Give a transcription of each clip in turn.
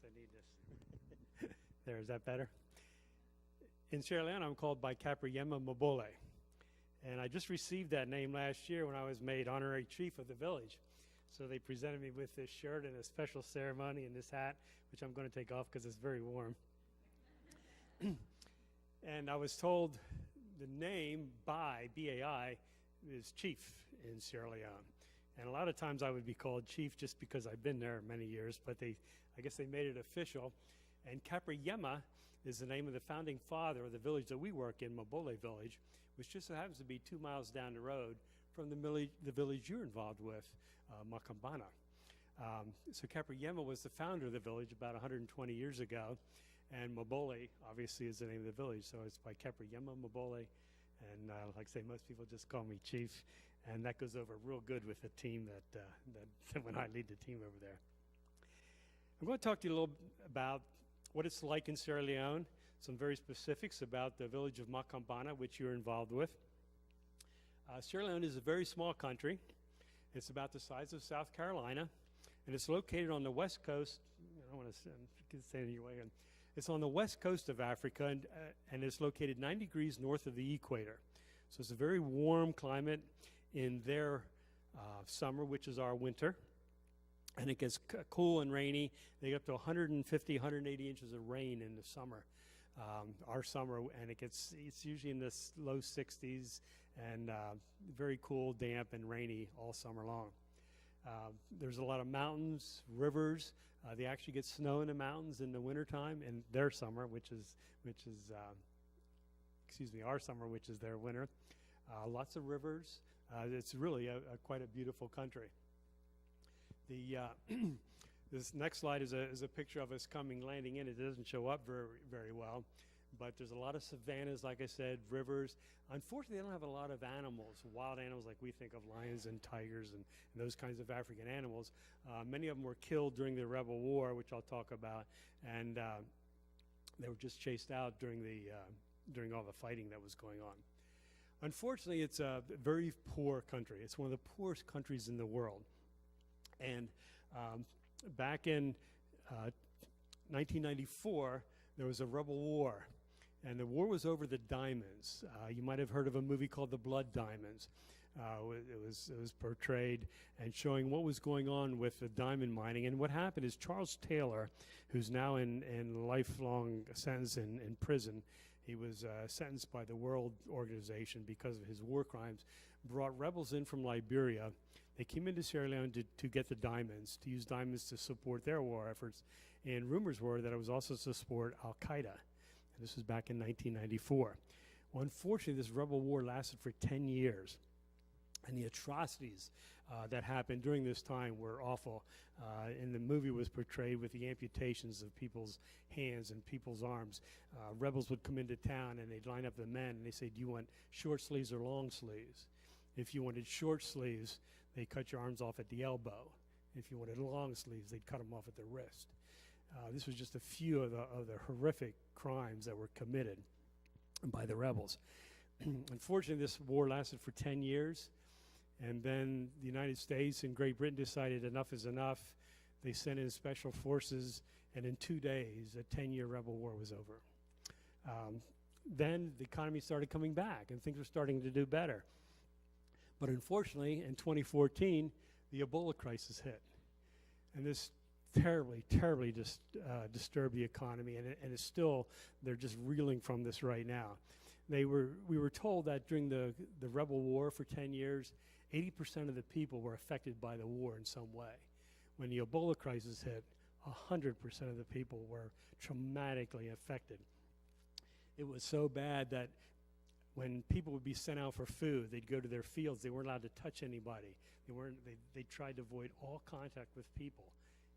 I need this. There, is that better? In Sierra Leone, I'm called by Capriema Mobole. And I just received that name last year when I was made honorary chief of the village. So they presented me with this shirt and a special ceremony and this hat, which I'm going to take off because it's very warm. And I was told the name B-A-I, is chief in Sierra Leone. And a lot of times I would be called chief just because I've been there many years, but I guess they made it official. And Capriema is the name of the founding father of the village that we work in, Mobole Village, which just so happens to be 2 miles down the road from the village you're involved with, Macambana. So Capriema was the founder of the village about 120 years ago, and Mobole obviously is the name of the village, so it's by Capriema Mobole. And like I say, most people just call me chief, and that goes over real good with the team that when I lead the team over there. I'm going to talk to you a little about what it's like in Sierra Leone, some very specifics about the village of Macambana, which you're involved with. Sierra Leone is a very small country. It's about the size of South Carolina, and it's located on the west coast. I don't want to say it in your way. It's on the west coast of Africa, and it's located 90 degrees north of the equator. So it's a very warm climate in their summer, which is our winter. And it gets cool and rainy. They get up to 150, 180 inches of rain in the summer. Our summer, and it's usually in the low 60s and very cool, damp, and rainy all summer long. There's a lot of mountains, rivers. They actually get snow in the mountains in the wintertime in their summer, which is our summer, which is their winter. Lots of rivers. It's really quite a beautiful country. This next slide is a picture of us landing in. It doesn't show up very well, but there's a lot of savannas, like I said, rivers. Unfortunately, they don't have a lot of animals, wild animals like we think of lions and tigers and those kinds of African animals. Many of them were killed during the Rebel War, which I'll talk about, and they were just chased out during all the fighting that was going on. Unfortunately, it's a very poor country. It's one of the poorest countries in the world. And back in 1994, there was a rebel war, and the war was over the diamonds. You might have heard of a movie called The Blood Diamonds. It was portrayed and showing what was going on with the diamond mining. And what happened is Charles Taylor, who's now in lifelong sentence in prison, he was sentenced by the World Organization because of his war crimes, brought rebels in from Liberia. They came into Sierra Leone to get the diamonds, to use diamonds to support their war efforts. And rumors were that it was also to support Al-Qaeda. And this was back in 1994. Well, unfortunately, this rebel war lasted for 10 years. And the atrocities that happened during this time were awful. And the movie was portrayed with the amputations of people's hands and people's arms. Rebels would come into town and they'd line up the men and they say, do you want short sleeves or long sleeves? If you wanted short sleeves, they cut your arms off at the elbow. If you wanted long sleeves, they'd cut them off at the wrist. This was just a few of the horrific crimes that were committed by the rebels. Unfortunately, this war lasted for 10 years, and then the United States and Great Britain decided enough is enough. They sent in special forces, and in 2 days, a 10-year rebel war was over. Then the economy started coming back, and things were starting to do better. But unfortunately, in 2014, the Ebola crisis hit. And this terribly disturbed the economy, and it's still, they're just reeling from this right now. We were told that during the rebel war for 10 years, 80% of the people were affected by the war in some way. When the Ebola crisis hit, 100% of the people were traumatically affected. It was so bad that when people would be sent out for food, they'd go to their fields. They weren't allowed to touch anybody. They tried to avoid all contact with people.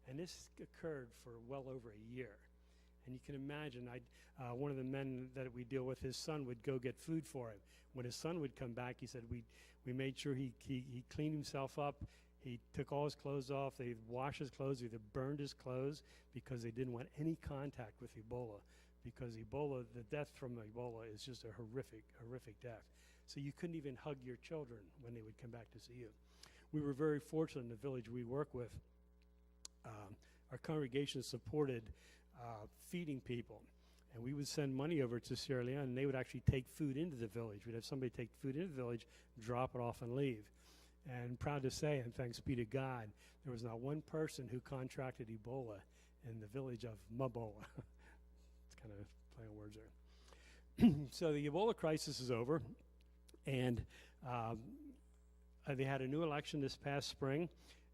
And this occurred for well over a year. And you can imagine, one of the men that we deal with, his son would go get food for him. When his son would come back, he said, we made sure he cleaned himself up. He took all his clothes off. They washed his clothes, either burned his clothes, because they didn't want any contact with Ebola. Because Ebola, the death from Ebola is just a horrific death. So you couldn't even hug your children when they would come back to see you. We were very fortunate in the village we work with. our congregation supported feeding people. And we would send money over to Sierra Leone, and they would actually take food into the village. We'd have somebody take food into the village, drop it off, and leave. And proud to say, and thanks be to God, there was not one person who contracted Ebola in the village of Mabola. It's kind of playing words there. So the Ebola crisis is over, and they had a new election this past spring,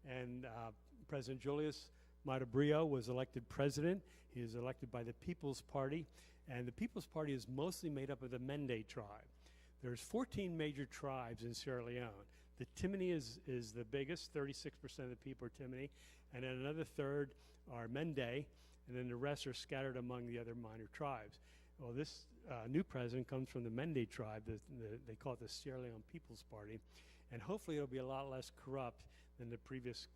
and President Julius Maada Bio was elected president. He was elected by the People's Party, and the People's Party is mostly made up of the Mende tribe. There's 14 major tribes in Sierra Leone. The Timini is the biggest, 36% of the people are Timini, and then another third are Mende, and then the rest are scattered among the other minor tribes. Well, this new president comes from the Mende tribe. They call it the Sierra Leone People's Party, and hopefully it'll be a lot less corrupt than the previous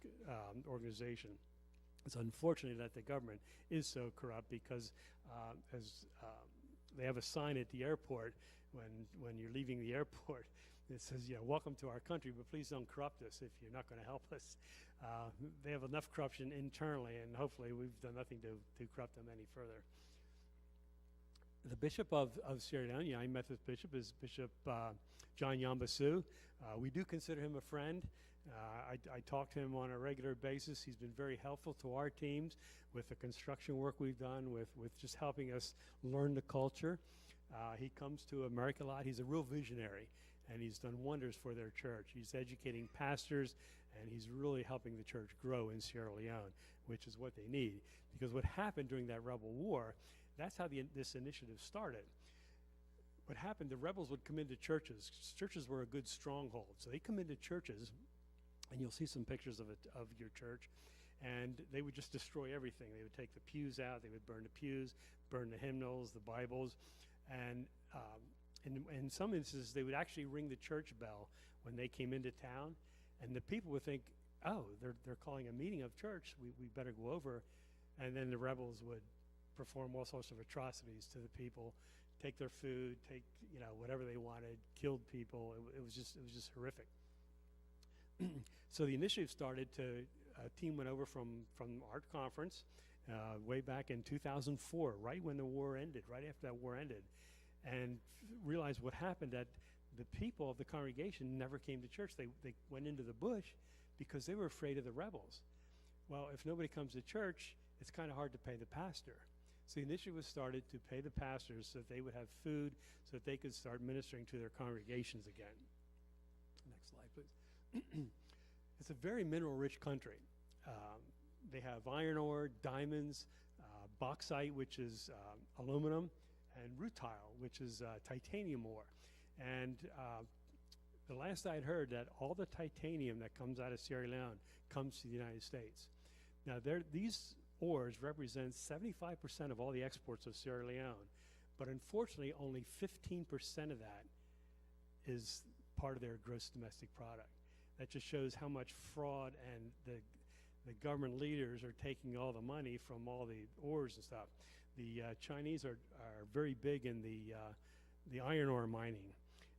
organization. It's unfortunate that the government is so corrupt because they have a sign at the airport when you're leaving the airport. It says, welcome to our country, but please don't corrupt us if you're not going to help us. They have enough corruption internally, and hopefully we've done nothing to corrupt them any further. The Bishop of Sierra Leone, United Methodist Bishop, is Bishop John Yambasu. We do consider him a friend. I talk to him on a regular basis. He's been very helpful to our teams with the construction work we've done, with just helping us learn the culture. He comes to America a lot. He's a real visionary, and he's done wonders for their church. He's educating pastors, and he's really helping the church grow in Sierra Leone, which is what they need. Because what happened during that rebel war, that's how this initiative started. What happened, the rebels would come into churches. Churches were a good stronghold. So they come into churches, and you'll see some pictures of your church, and they would just destroy everything. They would take the pews out. They would burn the pews, burn the hymnals, the Bibles, and in some instances, they would actually ring the church bell when they came into town, and the people would think, oh, they're calling a meeting of church. We better go over, and then the rebels would perform all sorts of atrocities to the people, take their food, take whatever they wanted, killed people. It was just horrific. So the initiative started a team went over from our conference way back in 2004, right when the war ended, right after that war ended, and realized what happened, that the people of the congregation never came to church. They went into the bush because they were afraid of the rebels. Well, if nobody comes to church, it's kind of hard to pay the pastor. So the initiative was started to pay the pastors so that they would have food, so that they could start ministering to their congregations again. Next slide, please. It's a very mineral-rich country. They have iron ore, diamonds, bauxite, which is aluminum, and rutile, which is titanium ore. And the last I'd heard, that all the titanium that comes out of Sierra Leone comes to the United States. Now, these ores represent 75% of all the exports of Sierra Leone, but unfortunately, only 15% of that is part of their gross domestic product. That just shows how much fraud, and the government leaders are taking all the money from all the ores and stuff. The Chinese are very big in the iron ore mining,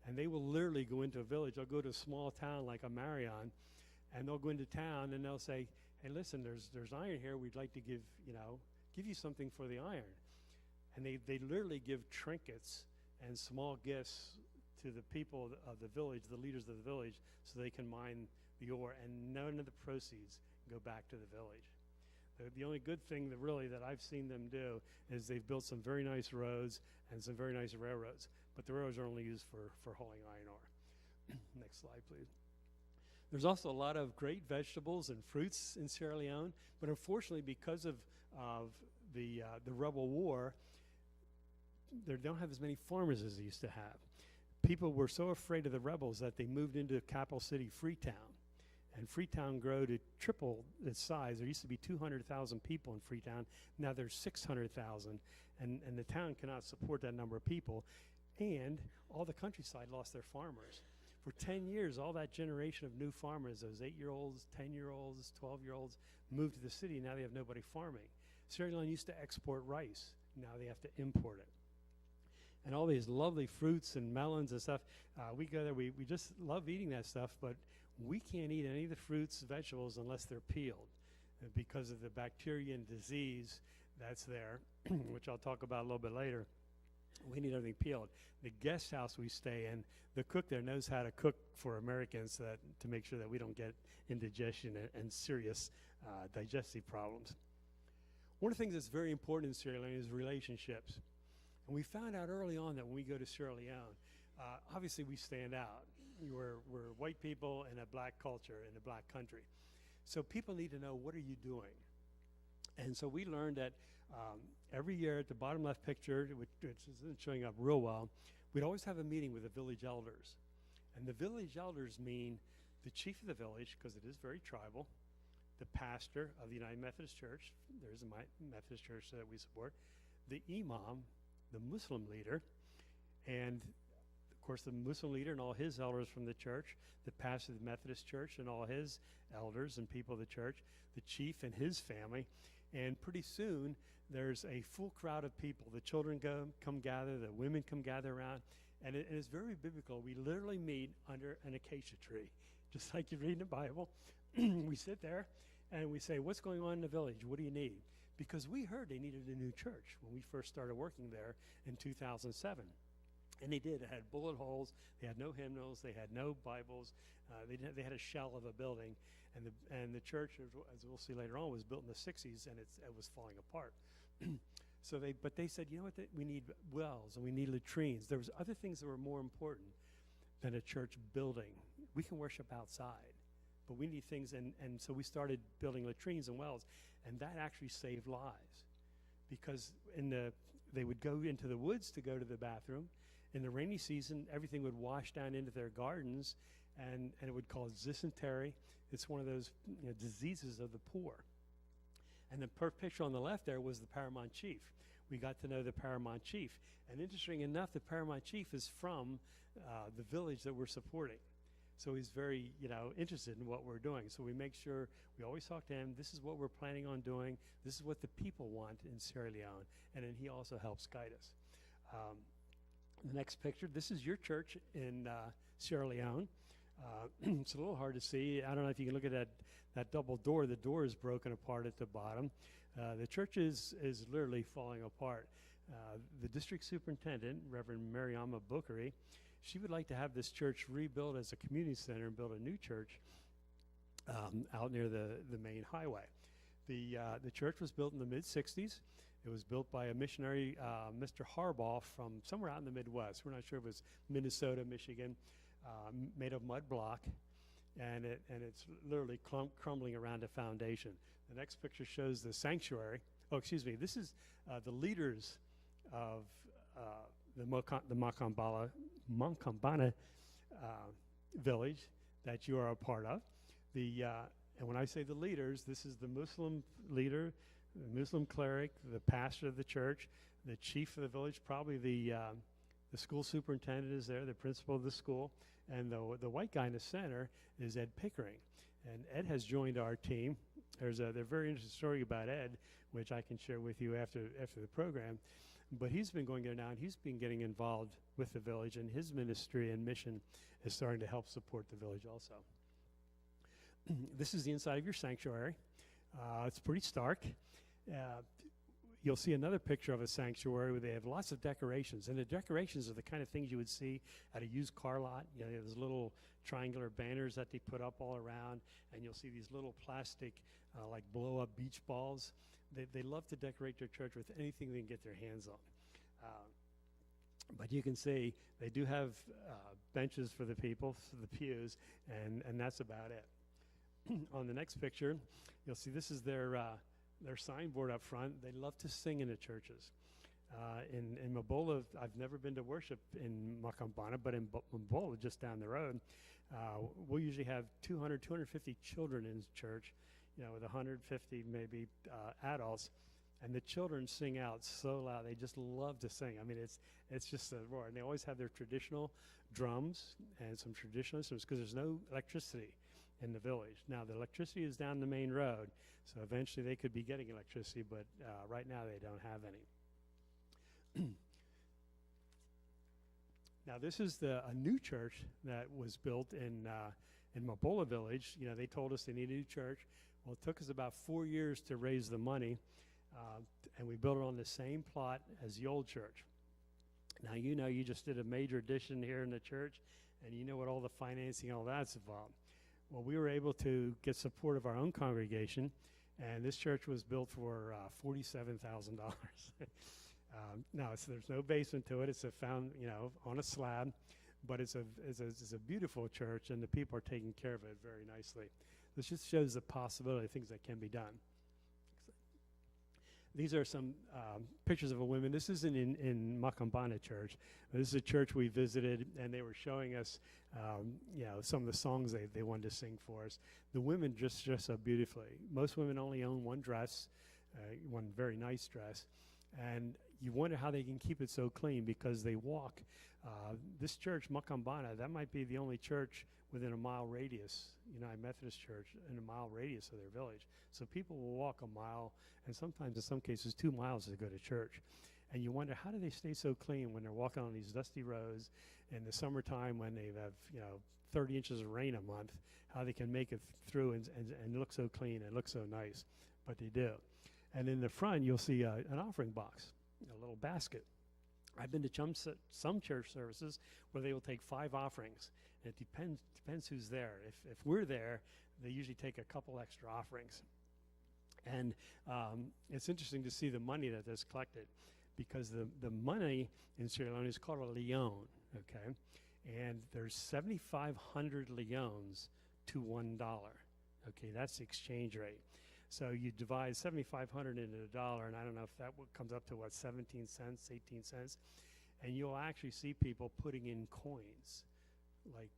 and they will literally go into a village. They'll go to a small town like a Marion, and they'll go into town and they'll say, hey, listen, there's iron here. We'd like to give you something for the iron. And they literally give trinkets and small gifts to the people of the village, the leaders of the village, so they can mine the ore, and none of the proceeds go back to the village. The only good thing that I've seen them do is they've built some very nice roads and some very nice railroads, but the railroads are only used for hauling iron ore. Next slide, please. There's also a lot of great vegetables and fruits in Sierra Leone, but unfortunately, because of the rebel war, they don't have as many farmers as they used to have. People were so afraid of the rebels that they moved into capital city Freetown. And Freetown grew to triple its size. There used to be 200,000 people in Freetown. Now there's 600,000, and the town cannot support that number of people. And all the countryside lost their farmers. For 10 years, all that generation of new farmers, those 8-year-olds, 10-year-olds, 12-year-olds, moved to the city. Now they have nobody farming. Sierra Leone used to export rice. Now they have to import it. And all these lovely fruits and melons and stuff, we go there, we just love eating that stuff, but we can't eat any of the fruits, vegetables, unless they're peeled. because of the bacteria and disease that's there, which I'll talk about a little bit later. We need everything peeled. The guest house we stay in, the cook there knows how to cook for Americans to make sure that we don't get indigestion and serious digestive problems. One of the things that's very important in Sierra Leone is relationships. And we found out early on that when we go to Sierra Leone, obviously we stand out. We're white people in a black culture, in a black country. So people need to know, what are you doing? And so we learned that every year at the bottom left picture, which isn't showing up real well, we'd always have a meeting with the village elders. And the village elders mean the chief of the village, because it is very tribal, the pastor of the United Methodist Church, there's a Methodist church that we support, the imam, the Muslim leader, and of course the Muslim leader and all his elders from the church, the pastor of the Methodist Church and all his elders and people of the church, the chief and his family, and pretty soon there's a full crowd of people. The children come gather, the women come gather around, and it is very biblical. We literally meet under an acacia tree, just like you read in the Bible. We sit there and we say, what's going on in the village? What do you need? Because we heard they needed a new church when we first started working there in 2007. And they did. It had bullet holes. They had no hymnals. They had no Bibles. They had a shell of a building. And the church, as we'll see later on, was built in the 60s, and it was falling apart. But they said, you know what, we need wells and we need latrines. There was other things that were more important than a church building. We can worship outside, but we need things. And so we started building latrines and wells, and that actually saved lives. Because they would go into the woods to go to the bathroom. In the rainy season, everything would wash down into their gardens, and it would cause dysentery. It's one of those diseases of the poor. And the picture on the left there was the paramount chief. We got to know the paramount chief. And interesting enough, the paramount chief is from the village that we're supporting. So he's very interested in what we're doing. So we make sure we always talk to him. This is what we're planning on doing. This is what the people want in Sierra Leone. And then he also helps guide us. The next picture, this is your church in Sierra Leone. It's a little hard to see. I don't know if you can look at that double door. The door is broken apart at the bottom. The church is literally falling apart. The district superintendent, Reverend Marion First, she would like to have this church rebuilt as a community center and build a new church out near the main highway. The church was built in the mid-'60s. It was built by a missionary, Mr. Harbaugh, from somewhere out in the Midwest. We're not sure if it was Minnesota, Michigan, made of mud block, and it's literally crumbling around the foundation. The next picture shows the sanctuary. Oh, excuse me. This is the leaders of the Mokambana village that you are a part of. And when I say the leaders, this is the Muslim leader, the Muslim cleric, the pastor of the church, the chief of the village, probably the school superintendent is there, the principal of the school, and the white guy in the center is Ed Pickering. And Ed has joined our team. There's a very interesting story about Ed, which I can share with you after the program. But he's been going there now, and he's been getting involved with the village, and his ministry and mission is starting to help support the village also. This is the inside of your sanctuary. It's pretty stark. You'll see another picture of a sanctuary where they have lots of decorations. And the decorations are the kind of things you would see at a used car lot. There's little triangular banners that they put up all around, and you'll see these little plastic, like blow-up beach balls. They love to decorate their church with anything they can get their hands on. But you can see they do have benches for the people, for the pews, and that's about it. On the next picture, you'll see this is their signboard up front. They love to sing in the churches. In Mabola, I've never been to worship in Mokambana, but in Mabola, just down the road, we'll usually have 200, 250 children in church, with 150 maybe adults, and the children sing out so loud. They just love to sing. I mean, it's just a roar. And they always have their traditional drums and some traditional instruments because there's no electricity in the village. Now, the electricity is down the main road, so eventually they could be getting electricity, but right now they don't have any. Now, this is a new church that was built in In Mabola Village, they told us they needed a new church. Well, it took us about 4 years to raise the money, and we built it on the same plot as the old church. Now, you just did a major addition here in the church, and you know what all the financing, all that's involved. Well, we were able to get support of our own congregation, and this church was built for $47,000. Now, there's no basement to it. It's on a slab, but it's a beautiful church, and the people are taking care of it very nicely. This just shows the possibility of things that can be done. These are some pictures of a woman. This isn't in Makambana Church. This is a church we visited, and they were showing us, some of the songs they wanted to sing for us. The women just dress so beautifully. Most women only own one dress, one very nice dress, and you wonder how they can keep it so clean because they walk. This church, Makambana, that might be the only church within a mile radius, United Methodist Church, in a mile radius of their village. So people will walk a mile, and sometimes in some cases 2 miles to go to church. And you wonder, how do they stay so clean when they're walking on these dusty roads in the summertime when they have 30 inches of rain a month, how they can make it through and look so clean and look so nice. But they do. And in the front, you'll see an offering box, a little basket. I've been to some church services where they will take 5 offerings. And it depends who's there. If we're there, they usually take a couple extra offerings. And it's interesting to see the money that is collected, because the money in Sierra Leone is called a leone, okay? And there's 7,500 leones to $1, okay? That's the exchange rate. So you divide 7,500 into $1, and I don't know if that comes up to, 17 cents, 18 cents. And you'll actually see people putting in coins, like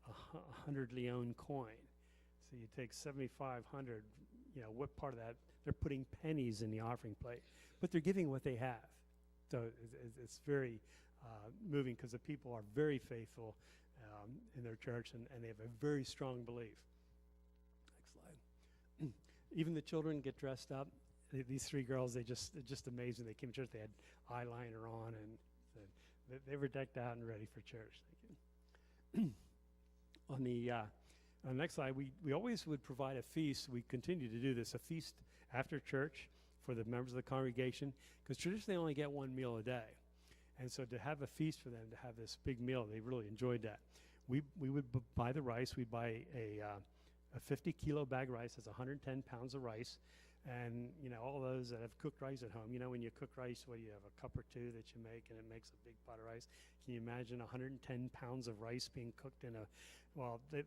a 100 leone coin. So you take 7,500, what part of that? They're putting pennies in the offering plate, but they're giving what they have. So it's very moving, because the people are very faithful in their church, and they have a very strong belief. Next slide. Even the children get dressed up. These 3 girls, they're just amazing. They came to church, they had eyeliner on, and they were decked out and ready for church. Thank you. On the next slide, we always would provide a feast. We continue to do this, a feast after church for the members of the congregation, because traditionally they only get 1 meal a day. And so to have a feast for them, to have this big meal, they really enjoyed that. We would buy the rice. We'd buy a 50-kilo bag of rice. That's 110 pounds of rice. And, all those that have cooked rice at home, when you cook rice, you have a cup or 2 that you make, and it makes a big pot of rice. Can you imagine 110 pounds of rice being cooked in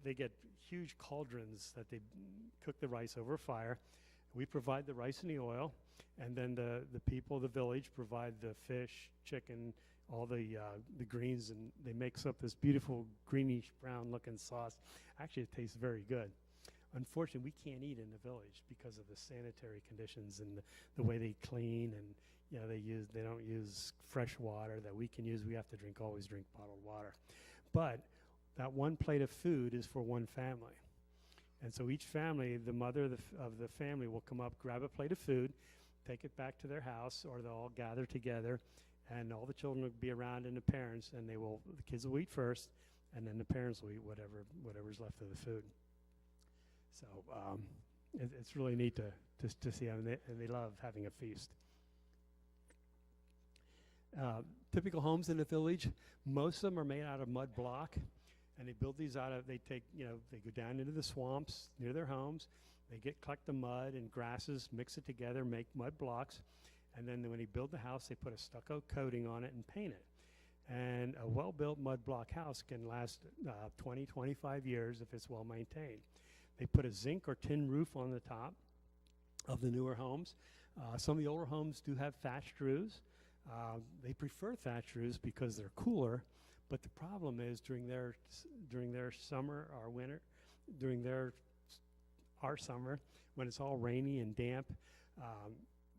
they get huge cauldrons that they cook the rice over fire. We provide the rice and the oil, and then the people of the village provide the fish, chicken, all the greens, and they mix up this beautiful greenish brown looking sauce. Actually, it tastes very good. Unfortunately, we can't eat in the village because of the sanitary conditions and the way they clean, and they don't use fresh water that we can use. We have to always drink bottled water. But that one plate of food is for one family. And so each family, the mother of the family will come up, grab a plate of food, take it back to their house, or they'll all gather together, and all the children will be around, and the parents, and the kids will eat first, and then the parents will eat whatever's left of the food. So it's really neat to see them, and they love having a feast. Typical homes in the village, most of them are made out of mud block, and they build these they go down into the swamps near their homes. They collect the mud and grasses, mix it together, make mud blocks, and then when they build the house, they put a stucco coating on it and paint it. And a well-built mud block house can last 20, 25 years if it's well maintained. They put a zinc or tin roof on the top of the newer homes. Some of the older homes do have thatched roofs. They prefer thatched roofs because they're cooler, but the problem is during their summer or winter, our summer, when it's all rainy and damp,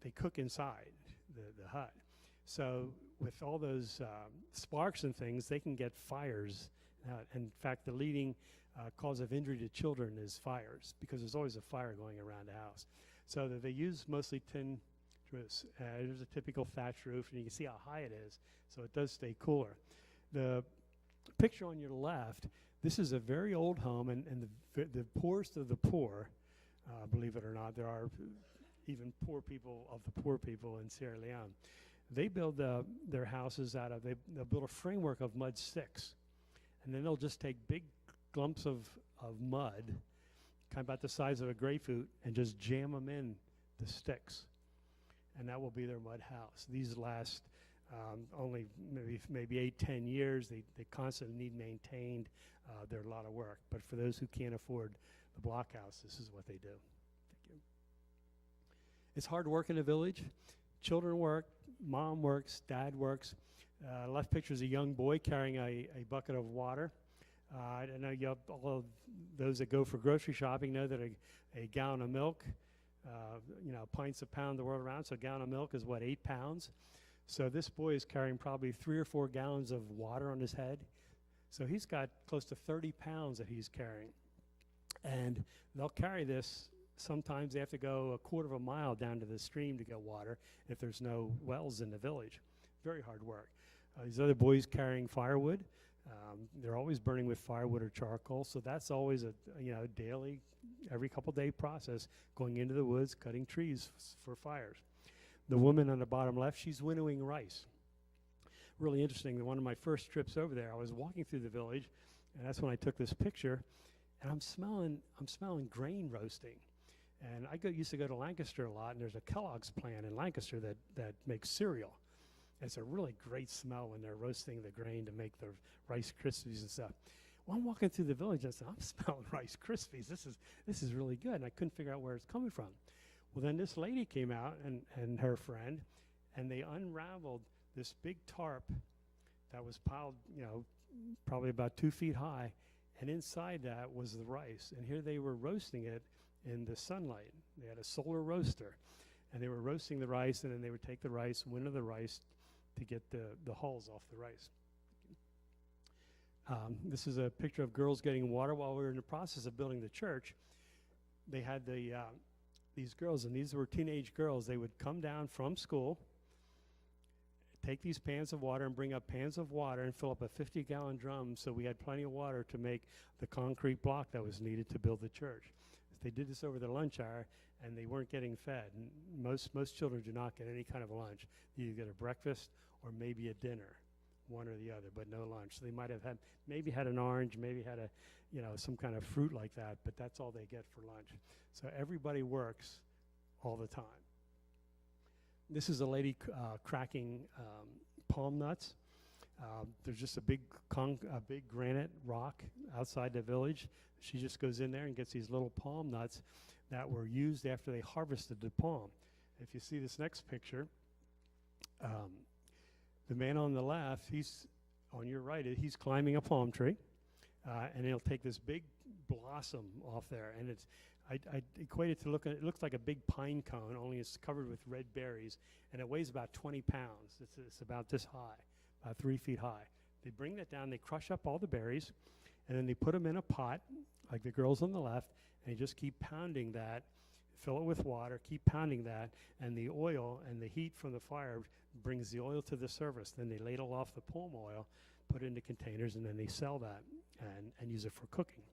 they cook inside the hut. So with all those sparks and things, they can get fires. In fact, the leading cause of injury to children is fires, because there's always a fire going around the house. So they use mostly tin roofs. There's a typical thatch roof, and you can see how high it is, so it does stay cooler. The picture on your left, This is a very old home, and the poorest of the poor, believe it or not, there are even poor people of the poor people in Sierra Leone. They build their houses out of, they'll build a framework of mud sticks. And then they'll just take big clumps of mud, kind of about the size of a grapefruit, and just jam them in the sticks. And that will be their mud house. These last only maybe 8-10 years. They constantly need maintained. They're a lot of work. But for those who can't afford the block house, this is what they do. Thank you. It's hard work in a village. Children work, mom works, dad works. Left picture is a young boy carrying a bucket of water. I know all of those that go for grocery shopping know that a gallon of milk, pints a pound the world around, so a gallon of milk is what, 8 pounds? So this boy is carrying probably 3 or 4 gallons of water on his head. So he's got close to 30 pounds that he's carrying. And they'll carry this. Sometimes they have to go a quarter of a mile down to the stream to get water if there's no wells in the village. Very hard work. These other boys carrying firewood. They're always burning with firewood or charcoal, so that's always a daily, every couple day process, going into the woods, cutting trees for fires. The woman on the bottom left, she's winnowing rice. Really interesting. One of my first trips over there, I was walking through the village, and that's when I took this picture, and I'm smelling grain roasting. And I used to go to Lancaster a lot, and there's a Kellogg's plant in Lancaster that makes cereal. It's a really great smell when they're roasting the grain to make the Rice Krispies and stuff. Well, I'm walking through the village, and I said, I'm smelling Rice Krispies. This is really good, and I couldn't figure out where it's coming from. Well, then this lady came out and her friend, and they unraveled this big tarp that was piled, probably about 2 feet high, and inside that was the rice. And here they were roasting it in the sunlight. They had a solar roaster, and they were roasting the rice, and then they would take the rice, winnow the rice to get the hulls off the rice. This is a picture of girls getting water while we were in the process of building the church. They had these girls, and these were teenage girls. They would come down from school, take these pans of water and bring up pans of water and fill up a 50-gallon drum so we had plenty of water to make the concrete block that was needed to build the church. They did this over the lunch hour, and they weren't getting fed. And most children do not get any kind of lunch. You get a breakfast or maybe a dinner, one or the other, but no lunch. So they might have maybe had an orange, maybe had some kind of fruit like that, but that's all they get for lunch. So everybody works all the time. This is a lady cracking palm nuts. There's just a big granite rock outside the village. She just goes in there and gets these little palm nuts that were used after they harvested the palm. If you see this next picture, the man on the left, he's on your right, he's climbing a palm tree, and he'll take this big blossom off there, and I equate it to it looks like a big pine cone, only it's covered with red berries, and it weighs about 20 pounds. It's about this high, about 3 feet high. They bring that down, they crush up all the berries, and then they put them in a pot, like the girls on the left, and they just keep pounding that, fill it with water, keep pounding that, and the oil and the heat from the fire brings the oil to the surface. Then they ladle off the palm oil, put it into containers, and then they sell that and use it for cooking.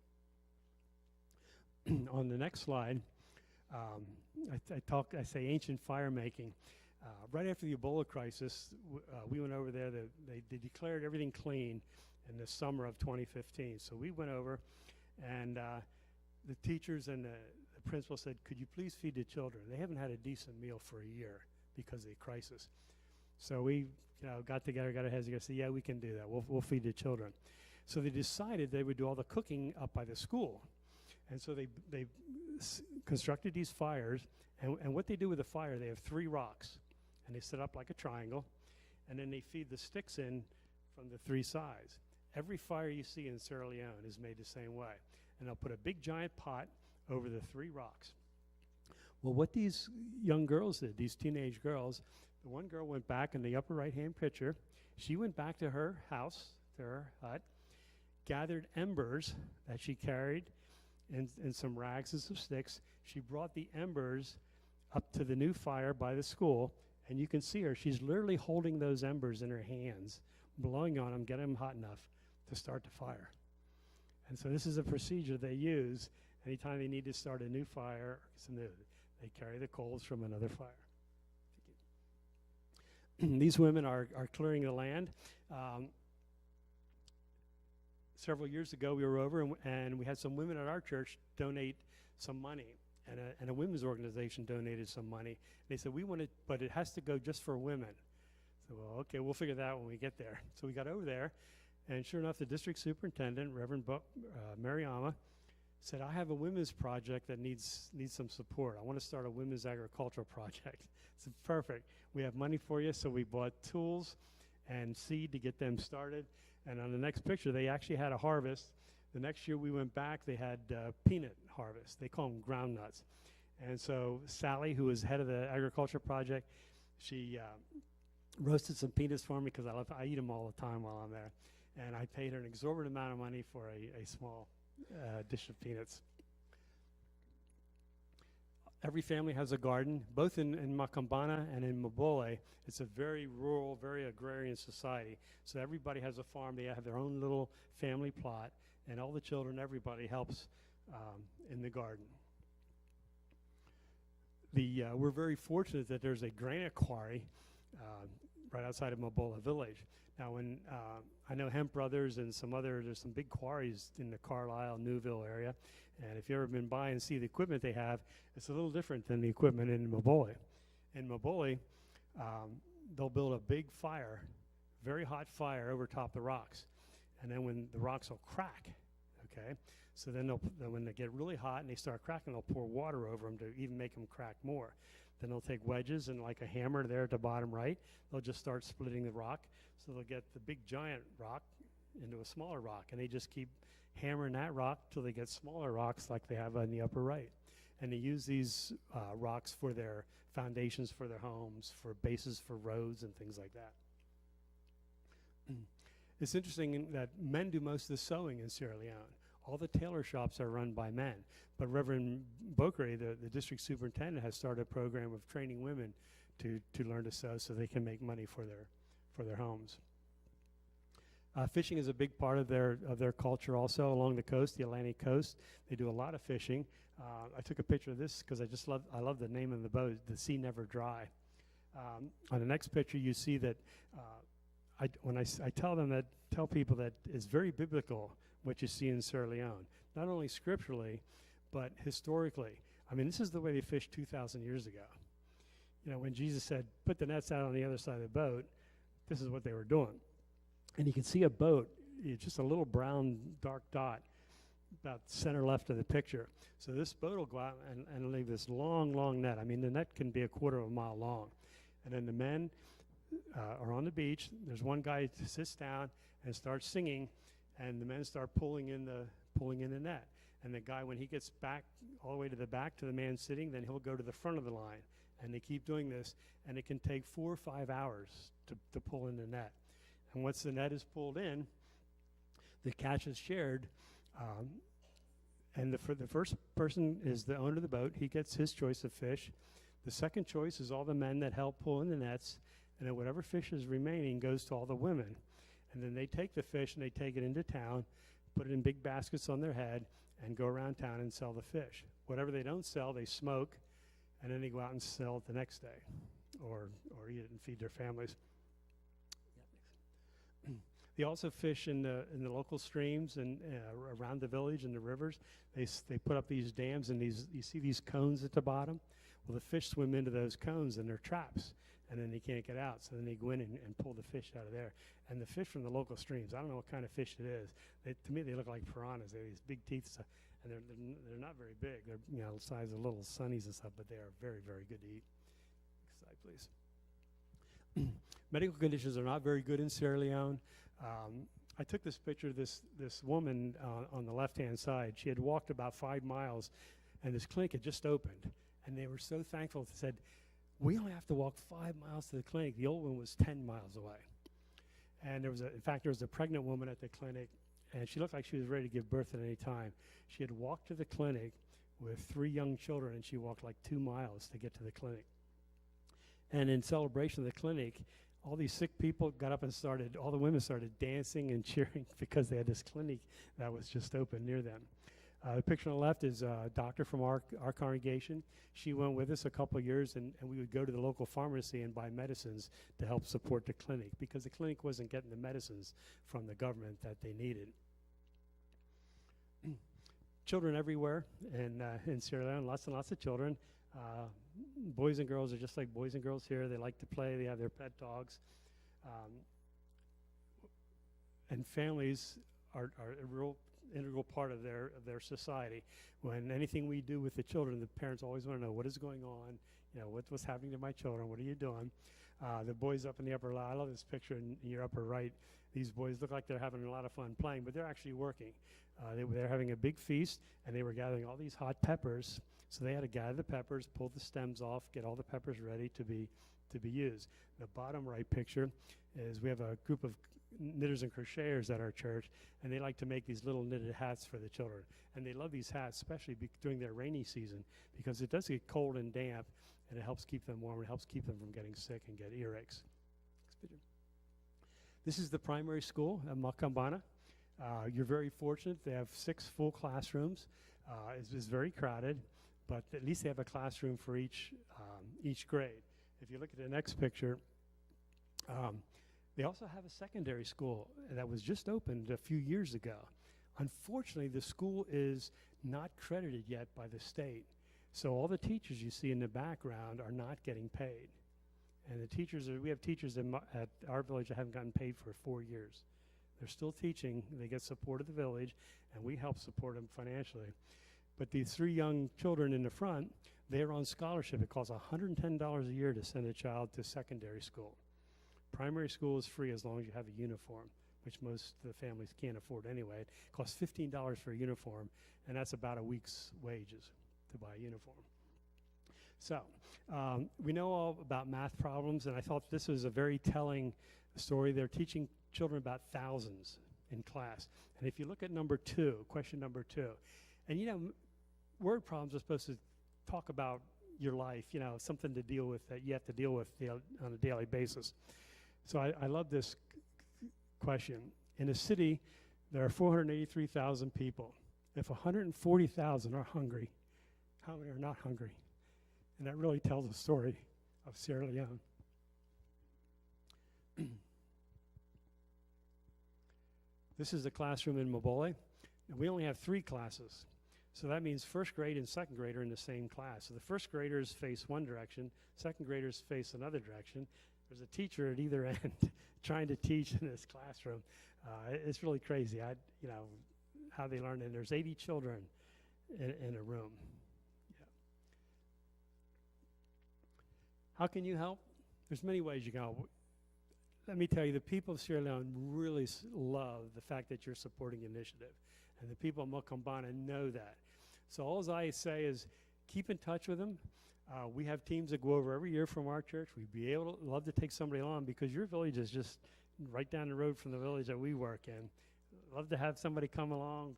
On the next slide, I say ancient fire making. Right after the Ebola crisis, we went over there. They declared everything clean in the summer of 2015. So we went over, and the teachers and the principal said, could you please feed the children? They haven't had a decent meal for a year because of the crisis. So we got together, got our heads together, said, yeah, we can do that. We'll feed the children. So they decided they would do all the cooking up by the school. And so they constructed these fires, and what they do with the fire, they have 3 rocks, and they set up like a triangle, and then they feed the sticks in from the 3 sides. Every fire you see in Sierra Leone is made the same way, and they'll put a big giant pot over the 3 rocks. Well, what these young girls did, these teenage girls, the one girl went back in the upper right-hand picture. She went back to her house, to her hut, gathered embers that she carried and some rags and some sticks. She brought the embers up to the new fire by the school, and you can see her. She's literally holding those embers in her hands, blowing on them, getting them hot enough to start the fire. And so this is a procedure they use anytime they need to start a new fire. They carry the coals from another fire. These women are clearing the land. Several years ago, we were over and we had some women at our church donate some money, and a women's organization donated some money. They said, we want it, but it has to go just for women. So, well, okay, we'll figure that out when we get there. So we got over there, and sure enough, the district superintendent, Reverend Marion, said, I have a women's project that needs some support. I want to start a women's agricultural project. It's perfect. We have money for you, so we bought tools and seed to get them started. And on the next picture, they actually had a harvest. The next year we went back, they had peanut harvest. They call them ground nuts. And so Sally, who was head of the agriculture project, she roasted some peanuts for me because I eat them all the time while I'm there. And I paid her an exorbitant amount of money for a small dish of peanuts. Every family has a garden, both in Macambana and in Mobole. It's a very rural, very agrarian society. So everybody has a farm. They have their own little family plot, and all the children, everybody helps in the garden. We're very fortunate that there's a granite quarry right outside of Mobola Village. Now, when I know Hemp Brothers and there's some big quarries in the Carlisle, Newville area. And if you've ever been by and see the equipment they have, it's a little different than the equipment in Mobole. In Mobole, they'll build a big fire, very hot fire over top of the rocks. And then when the rocks will crack, okay? So then when they get really hot and they start cracking, they'll pour water over them to even make them crack more. Then they'll take wedges and like a hammer there at the bottom right, they'll just start splitting the rock. So they'll get the big giant rock into a smaller rock, and they just keep hammering that rock till they get smaller rocks like they have on the upper right. And they use these rocks for their foundations for their homes, for bases for roads and things like that. It's interesting that men do most of the sewing in Sierra Leone. All the tailor shops are run by men. But Reverend Bokere, the district superintendent, has started a program of training women to learn to sew so they can make money for their homes. Fishing is a big part of their culture also along the coast, the Atlantic coast. They do a lot of fishing. I took a picture of this because I love the name of the boat, The Sea Never Dry. On the next picture, you see that I tell people that it's very biblical what you see in Sierra Leone, not only scripturally, but historically. I mean, this is the way they fished 2,000 years ago. You know, when Jesus said, put the nets out on the other side of the boat, this is what they were doing. And you can see a boat, just a little brown dark dot, about center left of the picture. So this boat will go out and leave this long, long net. I mean, the net can be a quarter of a mile long. And then the men are on the beach. There's one guy who sits down and starts singing, and the men start pulling in the net. And the guy, when he gets back all the way to the back to the man sitting, then he'll go to the front of the line. And they keep doing this, and it can take 4 or 5 hours to pull in the net. And once the net is pulled in, the catch is shared. And the first person is the owner of the boat. He gets his choice of fish. The second choice is all the men that help pull in the nets. And then whatever fish is remaining goes to all the women. And then they take the fish and they take it into town, put it in big baskets on their head, and go around town and sell the fish. Whatever they don't sell, they smoke, and then they go out and sell it the next day, or eat it and feed their families. They also fish in the local streams and around the village and the rivers. They put up these dams, and you see these cones at the bottom. Well, the fish swim into those cones, and they're traps, and then they can't get out. So then they go in and pull the fish out of there. And the fish from the local streams, I don't know what kind of fish it is. To me, they look like piranhas. They have these big teeth, and they're not very big. They're the size of little sunnies and stuff, but they are very, very good to eat. Next slide, please. Medical conditions are not very good in Sierra Leone. I took this picture of this woman on the left-hand side. She had walked about 5 miles, and this clinic had just opened. And they were so thankful. They said, we only have to walk 5 miles to the clinic. The old one was 10 miles away. And there was a pregnant woman at the clinic, and she looked like she was ready to give birth at any time. She had walked to the clinic with 3 young children, and she walked like 2 miles to get to the clinic. And in celebration of the clinic, all these sick people got up and all the women started dancing and cheering because they had this clinic that was just open near them. The picture on the left is a doctor from our congregation. She went with us a couple of years, and we would go to the local pharmacy and buy medicines to help support the clinic because the clinic wasn't getting the medicines from the government that they needed. Children everywhere in Sierra Leone, lots and lots of children. Boys and girls are just like boys and girls here. They like to play. They have their pet dogs. And families are a real integral part of their society. When anything we do with the children, the parents always want to know what is going on, what's happening to my children, what are you doing? The boys up in the upper I love this picture in your upper right. These boys look like they're having a lot of fun playing, but they're actually working. They're having a big feast, and they were gathering all these hot peppers. So they had to gather the peppers, pull the stems off, get all the peppers ready to be used. The bottom right picture is we have a group of knitters and crocheters at our church, and they like to make these little knitted hats for the children. And they love these hats, especially during their rainy season, because it does get cold and damp, and it helps keep them warm. It helps keep them from getting sick and get earaches. Next picture. This is the primary school at Macambana. You're very fortunate. They have 6 full classrooms. It's very crowded, but at least they have a classroom for each grade. If you look at the next picture, they also have a secondary school that was just opened a few years ago. Unfortunately, the school is not credited yet by the state. So all the teachers you see in the background are not getting paid. And the teachers, we have teachers at our village that haven't gotten paid for 4 years. They're still teaching. They get support of the village, and we help support them financially. But these 3 young children in the front, they're on scholarship. It costs $110 a year to send a child to secondary school. Primary school is free as long as you have a uniform, which most of the families can't afford anyway. It costs $15 for a uniform, and that's about a week's wages to buy a uniform. So we know all about math problems, and I thought this was a very telling story. They're teaching children about thousands in class. And if you look at question number 2, and word problems are supposed to talk about your life, something to deal with that you have to deal with on a daily basis. So I love this question. In a city, there are 483,000 people. If 140,000 are hungry, how many are not hungry? And that really tells the story of Sierra Leone. This is the classroom in Mobole, and we only have 3 classes. So that means first grade and second grade are in the same class. So the first graders face one direction, second graders face another direction. There's a teacher at either end trying to teach in this classroom. It's really crazy, how they learn. And there's 80 children in a room. Yeah. How can you help? There's many ways you can help. Let me tell you, the people of Sierra Leone really love the fact that you're supporting the initiative. And the people of Macambana know that. So all I say is keep in touch with them. We have teams that go over every year from our church. We'd love to take somebody along because your village is just right down the road from the village that we work in. Love to have somebody come along,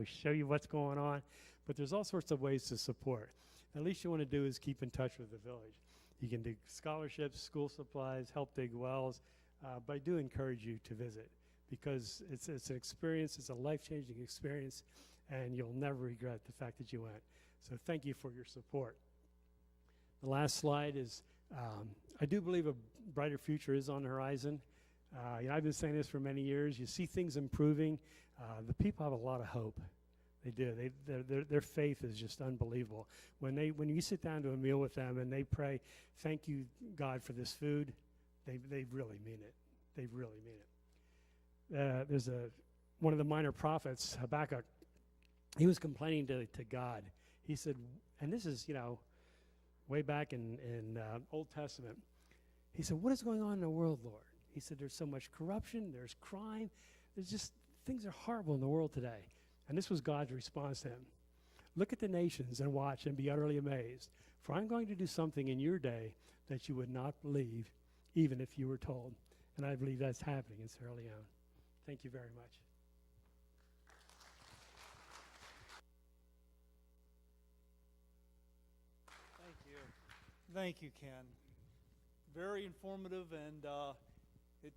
show you what's going on. But there's all sorts of ways to support. The least you want to do is keep in touch with the village. You can do scholarships, school supplies, help dig wells. But I do encourage you to visit because it's an experience, it's a life-changing experience, and you'll never regret the fact that you went. So thank you for your support. The last slide is, I do believe a brighter future is on the horizon. I've been saying this for many years. You see things improving. The people have a lot of hope. They do. Their faith is just unbelievable. When you sit down to a meal with them and they pray, thank you, God, for this food, they really mean it. They really mean it. There's one of the minor prophets, Habakkuk. He was complaining to God. He said, and this is, way back in Old Testament. He said, what is going on in the world, Lord? He said, there's so much corruption, there's crime, there's just, things are horrible in the world today. And this was God's response to him. Look at the nations and watch and be utterly amazed. For I'm going to do something in your day that you would not believe, even if you were told. And I believe that's happening in Sierra Leone. Thank you very much. Thank you, Ken. Very informative, and It